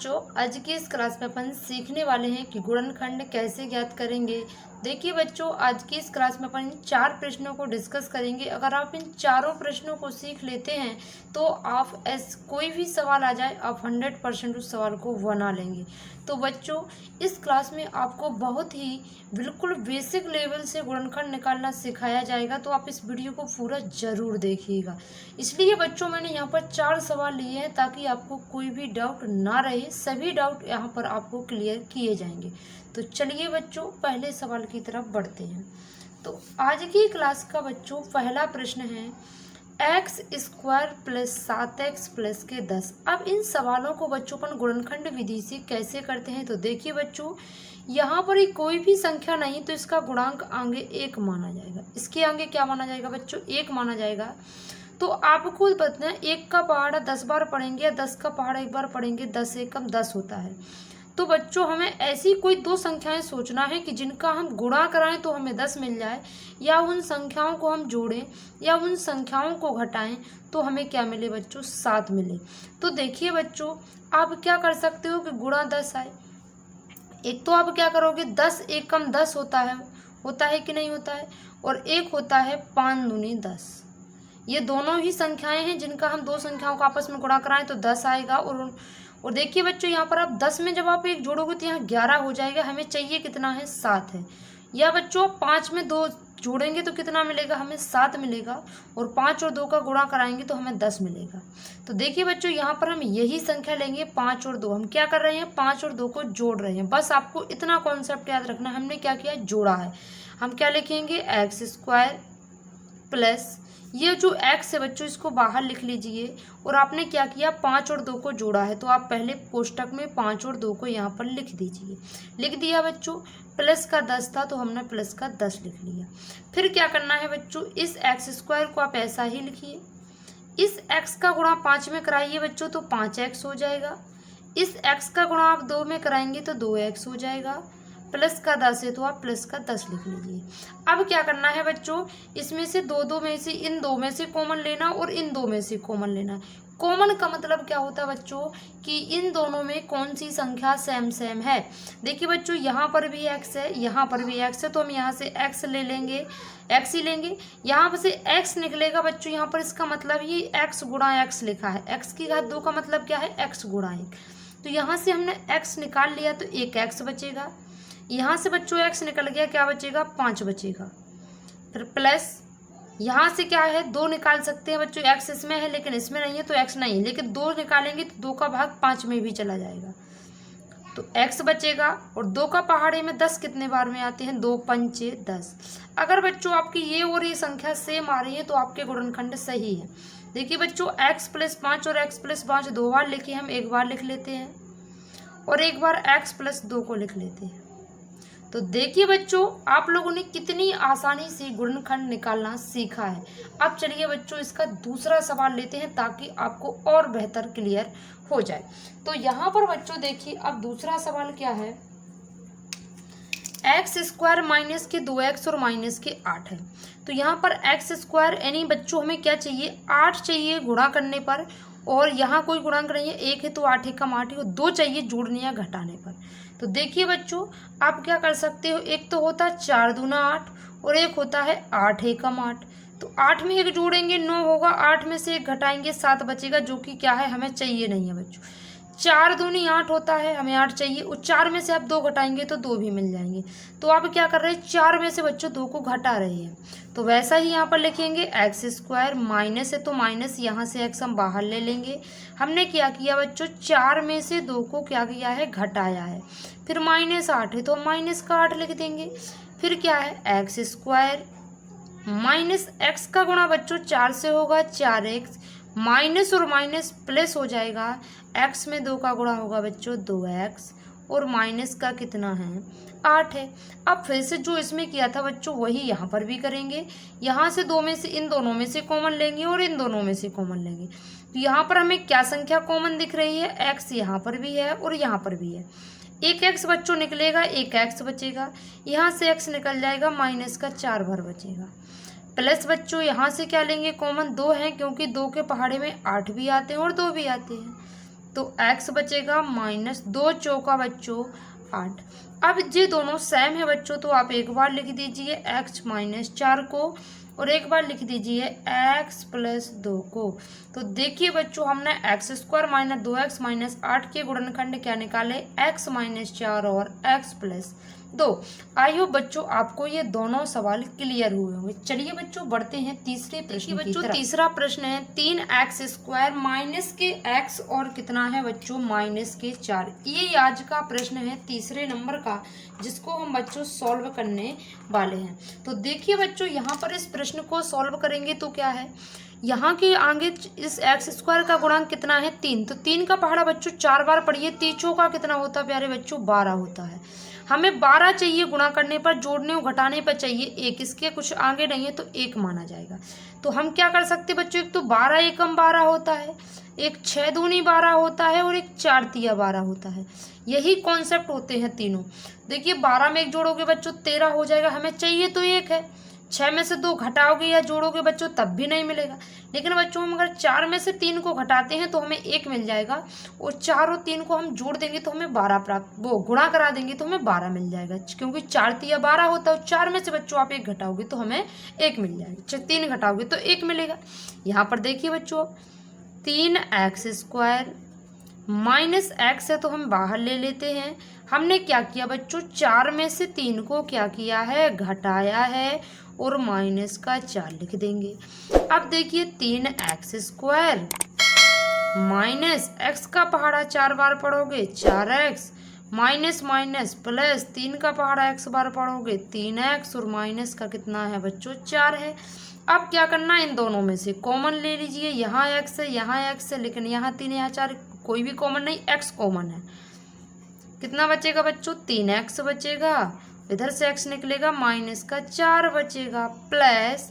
बच्चों, आज की इस क्लास में अपन सीखने वाले हैं कि गुणनखंड कैसे ज्ञात करेंगे। देखिए बच्चों, आज की इस क्लास में अपन 4 प्रश्नों को डिस्कस करेंगे। अगर आप इन चारों प्रश्नों को सीख लेते हैं तो आप कोई भी सवाल आ जाए आप 100% उस सवाल को बना लेंगे। तो बच्चों, इस क्लास में आपको बहुत ही बिल्कुल बेसिक लेवल से गुणनखंड निकालना सिखाया जाएगा, तो आप इस वीडियो को पूरा ज़रूर देखिएगा। इसलिए बच्चों, मैंने यहाँ पर 4 सवाल लिए हैं ताकि आपको कोई भी डाउट ना रहे। सभी डाउट यहाँ पर आपको क्लियर किए जाएंगे। तो चलिए बच्चों, पहले सवाल की तरफ बढ़ते हैं। तो आज की क्लास का बच्चों पहला प्रश्न है x² + 7x + 10। अब इन सवालों को बच्चों अपन गुणनखंड विधि से कैसे करते हैं, तो देखिए बच्चों, यहाँ पर कोई भी संख्या नहीं तो इसका गुणांक आगे 1 माना जाएगा। इसके आगे क्या माना जाएगा बच्चों? 1 माना जाएगा। तो आपको बताना है 1 का पहाड़ा 10 बार पढ़ेंगे या 10 का पहाड़ा 1 बार पढ़ेंगे, 10 एकम 10 होता है। तो बच्चों, हमें ऐसी कोई 2 संख्याएं सोचना है कि जिनका हम गुणा कराएं तो हमें 10 मिल जाए, या उन संख्याओं को हम जोड़ें या उन संख्याओं को घटाएं तो हमें क्या मिले बच्चों? 7 मिले। तो देखिए बच्चों, आप क्या कर सकते हो कि गुणा 10 आए। एक तो आप क्या करोगे, 10 एकम 10 होता है कि नहीं होता है, और एक होता है 5 दूनी 10। ये दोनों ही संख्याएं हैं जिनका हम 2 संख्याओं का आपस में गुणा कराएं तो 10 आएगा। और देखिए बच्चों, यहाँ पर आप 10 में जब आप 1 जोड़ोगे तो यहाँ 11 हो जाएगा। हमें चाहिए कितना है? 7 है। या बच्चों, 5 में 2 जोड़ेंगे तो कितना मिलेगा? हमें 7 मिलेगा। और 5 और 2 का गुणा कराएंगे तो हमें 10 मिलेगा। तो देखिए बच्चों, यहाँ पर हम यही संख्या लेंगे 5 और 2। हम क्या कर रहे हैं? 5 और 2 को जोड़ रहे हैं। बस आपको इतना कॉन्सेप्ट याद रखना है, हमने क्या किया? जोड़ा है। हम क्या लिखेंगे? x² प्लस ये जो x है बच्चों, इसको बाहर लिख लीजिए। और आपने क्या किया? 5 और 2 को जोड़ा है, तो आप पहले कोष्टक में 5 और 2 को यहाँ पर लिख दीजिए। लिख दिया बच्चों। प्लस का 10 था तो हमने प्लस का 10 लिख लिया। फिर क्या करना है बच्चों? इस x² को आप ऐसा ही लिखिए। इस x का गुणा 5 में कराइए बच्चों तो 5x हो जाएगा। इस x का गुणा आप 2 में कराएंगे तो 2x हो जाएगा। प्लस का 10 है तो आप प्लस का 10 लिख लीजिए। अब क्या करना है बच्चों? इसमें से दो में से इन 2 में से कॉमन लेना और इन 2 में से कॉमन लेना। कॉमन का मतलब क्या होता है बच्चों? कि इन दोनों में कौन सी संख्या सेम है। देखिए बच्चों, यहाँ पर भी x है, यहाँ पर भी x है, तो हम यहाँ से x ले लेंगे, x ही लेंगे। यहाँ पर से x निकलेगा बच्चों, यहाँ पर इसका मतलब ही x गुणा x लिखा है। x की घात 2 का मतलब क्या है? x गुणा 1। तो यहाँ से हमने x निकाल लिया तो 1x बचेगा। यहाँ से बच्चों x निकल गया, क्या बचेगा? 5 बचेगा। फिर प्लस यहाँ से क्या है? 2 निकाल सकते हैं बच्चों। x इसमें है लेकिन इसमें नहीं है तो x नहीं है, लेकिन 2 निकालेंगे तो 2 का भाग 5 में भी चला जाएगा तो x बचेगा। और 2 का पहाड़े में 10 कितने बार में आते हैं? 2 पंचे 10। अगर बच्चों आपकी ये और ये संख्या सेम आ रही है तो आपके गुणनखंड सही है। देखिए बच्चों, x + 5 और x + 5 2 बार लिखे, हम 1 बार लिख लेते हैं और एक बार x + 2 को लिख लेते हैं। तो देखिए बच्चों, आप लोगों ने कितनी आसानी से गुणनखंड निकालना सीखा है। अब चलिए बच्चों, इसका दूसरा सवाल लेते हैं ताकि आपको और बेहतर क्लियर हो जाए। तो यहाँ पर बच्चों देखिए, अब दूसरा सवाल क्या है? x² - के 2x और -8 है। तो यहाँ पर x² यानी बच्चों हमें क्या चाहिए? 8 चाहिए गुणा करने पर, और यहाँ कोई गुणांक नहीं है, 1 है तो 8 एकम 8 ही, और 2 चाहिए जोड़ने या घटाने पर। तो देखिए बच्चों, आप क्या कर सकते हो? एक तो होता है 4 दूना 8 और एक होता है 8 एकम 8। तो 8 में 1 जोड़ेंगे 9 होगा, 8 में से 1 घटाएंगे 7 बचेगा, जो कि क्या है? हमें चाहिए नहीं है बच्चों। 4 दूनी 8 होता है, हमें 8 चाहिए, और 4 में से आप 2 घटाएंगे तो 2 भी मिल जाएंगे। तो आप क्या कर रहे हैं? 4 में से बच्चों 2 को घटा रहे हैं। तो वैसा ही यहाँ पर लिखेंगे x² माइनस है तो माइनस, यहाँ से x हम बाहर ले लेंगे। हमने क्या किया बच्चों? 4 में से 2 को क्या किया है? घटाया है। फिर -8 है तो माइनस का 8 लिख देंगे। फिर क्या है? x² माइनस x का गुणा बच्चों 4 से होगा 4x, माइनस और माइनस प्लस हो जाएगा। x में 2 का गुणा होगा बच्चों 2x, और माइनस का कितना है? 8 है। अब फिर से जो इसमें किया था बच्चों वही यहाँ पर भी करेंगे। यहाँ से 2 में से इन दोनों में से कॉमन लेंगे और इन दोनों में से कॉमन लेंगे। तो यहाँ पर हमें क्या संख्या कॉमन दिख रही है? x यहाँ पर भी है और यहाँ पर भी है। एक x बच्चों निकलेगा, एक x बचेगा। यहाँ से x निकल जाएगा, माइनस का 4 बार बचेगा। प्लस बच्चों यहाँ से क्या लेंगे? कॉमन 2 है, क्योंकि 2 के पहाड़े में 8 भी आते हैं और 2 भी आते हैं। तो x बचेगा माइनस 2 चौका बच्चों 8। अब ये दोनों सेम है बच्चों, तो आप एक बार लिख दीजिए x माइनस 4 को और एक बार लिख दीजिए x प्लस 2 को। तो देखिए बच्चों, हमने x square minus 2x minus 8 के गुणनखंड क्या निकाले, x माइनस 4 और x प्लस 2। आई होप बच्चों आपको ये दोनों सवाल क्लियर हुए होंगे। चलिए बच्चों बढ़ते हैं तीसरे प्रश्न की तरफ। तीसरा प्रश्न है 3x स्क्वायर माइनस के x और कितना है बच्चों, माइनस के 4। ये आज का प्रश्न है तीसरे नंबर का, जिसको हम बच्चों सॉल्व करने वाले हैं। तो देखिए बच्चों, यहाँ पर इस प्रश्न को सॉल्व करेंगे तो क्या है, यहाँ के आगे इस एक्स स्क्वायर का गुणांक कितना है 3, तो 3 का पहाड़ा बच्चों 4 बार पढ़िए, 3 का कितना होता है प्यारे बच्चों, 12 होता है। हमें 12 चाहिए गुणा करने पर, जोड़ने और घटाने पर चाहिए 1, इसके कुछ आगे नहीं है तो 1 माना जाएगा। तो हम क्या कर सकते बच्चों, एक तो 12 एकम 12 होता है, एक 6 दूनी 12 होता है और एक 4 तिया 12 होता है। यही कॉन्सेप्ट होते हैं तीनों। देखिए 12 में 1 जोड़ोगे बच्चों 13 हो जाएगा, हमें चाहिए तो 1 है। 6 में से 2 घटाओगे या जोड़ोगे बच्चों तब भी नहीं मिलेगा। लेकिन बच्चों हम अगर 4 में से 3 को घटाते हैं तो हमें 1 मिल जाएगा, और 4 और 3 को हम जोड़ देंगे तो हमें 12 प्राप्त, वो गुणा करा देंगे तो हमें 12 मिल जाएगा, क्योंकि 4 तिया 12 होता है। 4 में से बच्चों आप 1 घटाओगे तो हमें 1 मिल जाएगा, 3 घटाओगे तो 1 मिलेगा। यहाँ पर देखिए बच्चों 3x स्क्वायर माइनस x है तो हम बाहर ले लेते हैं। हमने क्या किया बच्चों, 4 में से 3 को क्या किया है, घटाया है और माइनस का 4 लिख देंगे। अब देखिए 3x स्क्वायर माइनस x का पहाड़ा 4 बार पढ़ोगे 4x माइनस माइनस प्लस 3 का पहाड़ा x बार पढ़ोगे 3x और माइनस का कितना है बच्चों 4 है। अब क्या करना है, इन दोनों में से कॉमन ले लीजिए। यहाँ x है, यहाँ x है, लेकिन यहाँ 3 यहाँ 4 कोई भी कॉमन नहीं, x कॉमन है। कितना बचेगा बच्चों, 3x बचेगा, इधर से x निकलेगा माइनस का 4 बचेगा, प्लस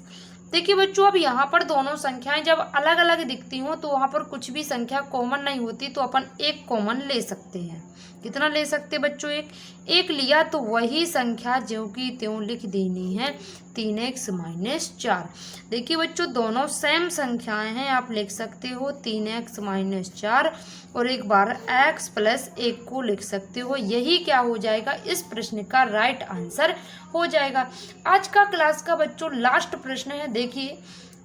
देखिए बच्चों अब यहाँ पर दोनों संख्याएं जब अलग अलग दिखती हों तो वहाँ पर कुछ भी संख्या कॉमन नहीं होती, तो अपन एक कॉमन ले सकते हैं। कितना ले सकते बच्चों, एक लिया तो वही संख्या ज्यों की त्यों लिख देनी है, 3x माइनस 4। देखिए बच्चों दोनों सेम संख्याएं हैं, आप लिख सकते हो 3x माइनस 4 और एक बार x प्लस 1 को लिख सकते हो। यही क्या हो जाएगा, इस प्रश्न का राइट आंसर हो जाएगा। आज का क्लास का बच्चों लास्ट प्रश्न है। देखिए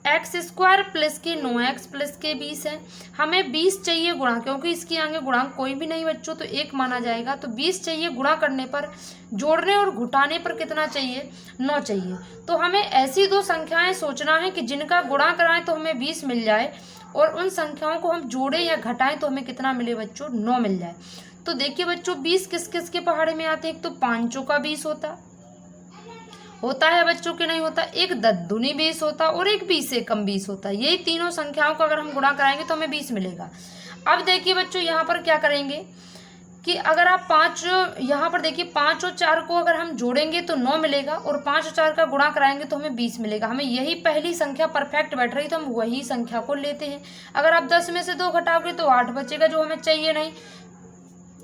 एक्स स्क्वायर प्लस के 9x प्लस के 20 है, हमें 20 चाहिए गुणा, क्योंकि इसके आगे गुणांक कोई भी नहीं बच्चों तो 1 माना जाएगा। तो 20 चाहिए गुणा करने पर, जोड़ने और घटाने पर कितना चाहिए, 9 चाहिए। तो हमें ऐसी दो संख्याएं सोचना है कि जिनका गुणा कराएं तो हमें 20 मिल जाए, और उन संख्याओं को हम जोड़ें या घटाएं तो हमें कितना मिले बच्चों, 9 मिल जाए। तो देखिए बच्चों 20 किस किस के पहाड़े में आते हैं, एक तो 5 का 20 होता है बच्चों के नहीं होता, एक 10 दूनी 20 होता और एक 20 से कम 20 होता है। यही तीनों संख्याओं को अगर हम गुणा कराएंगे तो हमें 20 मिलेगा। अब देखिए बच्चों यहाँ पर क्या करेंगे कि अगर आप 5 यहाँ पर देखिए 5 और 4 को अगर हम जोड़ेंगे तो 9 मिलेगा, और 5 और 4 का गुणा कराएंगे तो हमें 20 मिलेगा। हमें यही पहली संख्या परफेक्ट बैठ रही तो हम वही संख्या को लेते हैं। अगर आप 10 में से 2 घटाओगे तो 8 बचेगा, जो हमें चाहिए नहीं।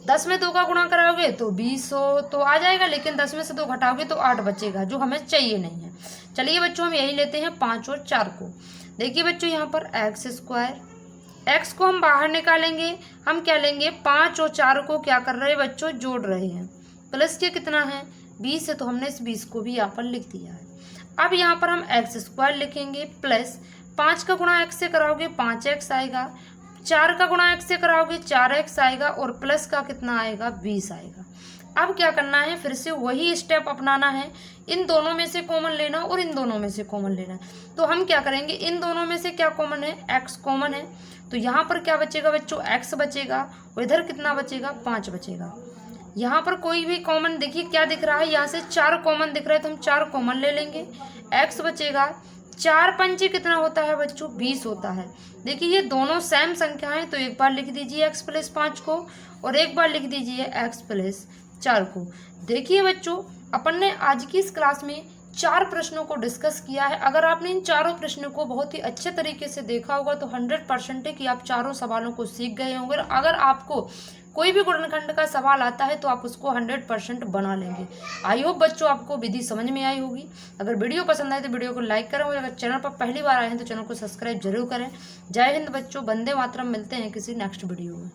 10 में 2 का गुणा कराओगे तो 20 तो आ जाएगा, लेकिन 10 में से 2 घटाओगे तो 8 बचेगा, जो हमें चाहिए नहीं है। चलिए बच्चों हम यही लेते हैं 5 और 4 को। देखिए बच्चों यहाँ पर एक्स स्क्वायर, एक्स को हम बाहर निकालेंगे, हम क्या लेंगे 5 और 4 को क्या कर रहे हैं बच्चों, जोड़ रहे हैं। प्लस के कितना है 20 है, तो हमने इस 20 को भी यहाँ पर लिख दिया है। अब यहाँ पर हम एक्स स्क्वायर लिखेंगे, प्लस 5 का गुणा एक्स से कराओगे 5x आएगा, 4 का गुणा x से कराओगे 4x आएगा, और प्लस का कितना आएगा 20 आएगा। अब क्या करना है, फिर से वही स्टेप अपनाना है, इन दोनों में से कॉमन लेना और इन दोनों में से कॉमन लेना। तो हम क्या करेंगे, इन दोनों में से क्या कॉमन है, x कॉमन है, तो यहाँ पर क्या बचेगा बच्चों, x बचेगा, और इधर कितना बचेगा 5 बचेगा। यहाँ पर कोई भी कॉमन देखिए क्या दिख रहा है, यहाँ से 4 कॉमन दिख रहा है तो हम 4 कॉमन ले लेंगे, x बचेगा। 4 पंचे कितना होता है बच्चों, 20 होता है। देखिए ये दोनों सेम संख्या है, तो एक बार लिख दीजिए x प्लस 5 को, और एक बार लिख दीजिए x प्लस 4 को। देखिए बच्चों अपन ने आज की इस क्लास में 4 प्रश्नों को डिस्कस किया है। अगर आपने इन चारों प्रश्नों को बहुत ही अच्छे तरीके से देखा होगा तो 100% है कि आप चारों सवालों को सीख गए होंगे। अगर आपको कोई भी गुणनखंड का सवाल आता है तो आप उसको 100% बना लेंगे। आई होप बच्चों आपको विधि समझ में आई होगी। अगर वीडियो पसंद आए तो वीडियो को लाइक करें, और अगर चैनल पर पहली बार आए हैं तो चैनल को सब्सक्राइब जरूर करें। जय हिंद बच्चों, वंदे मातरम। मिलते हैं किसी नेक्स्ट वीडियो में।